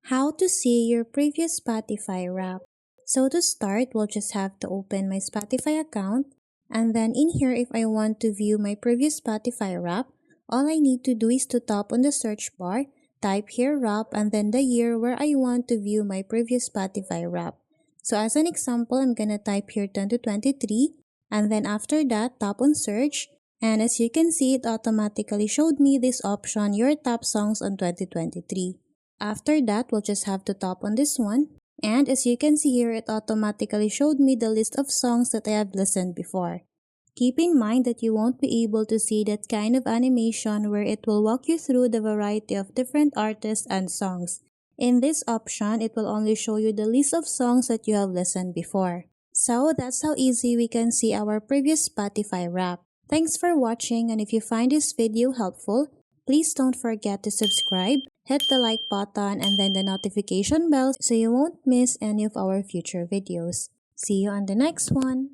How to see your previous Spotify Wrap. So to start, we'll just have to open my Spotify account, and then in here, if I want to view my previous Spotify Wrap, all I need to do is to tap on the search bar, type here Wrap, and then the year where I want to view my previous Spotify Wrap. So as an example, I'm gonna type here 2023, and then after that, tap on search, and as you can see, it automatically showed me this option, your top songs on 2023. After that, we'll just have to tap on this one. And as you can see here, it automatically showed me the list of songs that I have listened before. Keep in mind that you won't be able to see that kind of animation where it will walk you through the variety of different artists and songs. In this option, it will only show you the list of songs that you have listened before. So that's how easy we can see our previous Spotify Wrap. Thanks for watching, and if you find this video helpful, please don't forget to subscribe, hit the like button, and then the notification bell so you won't miss any of our future videos. See you on the next one!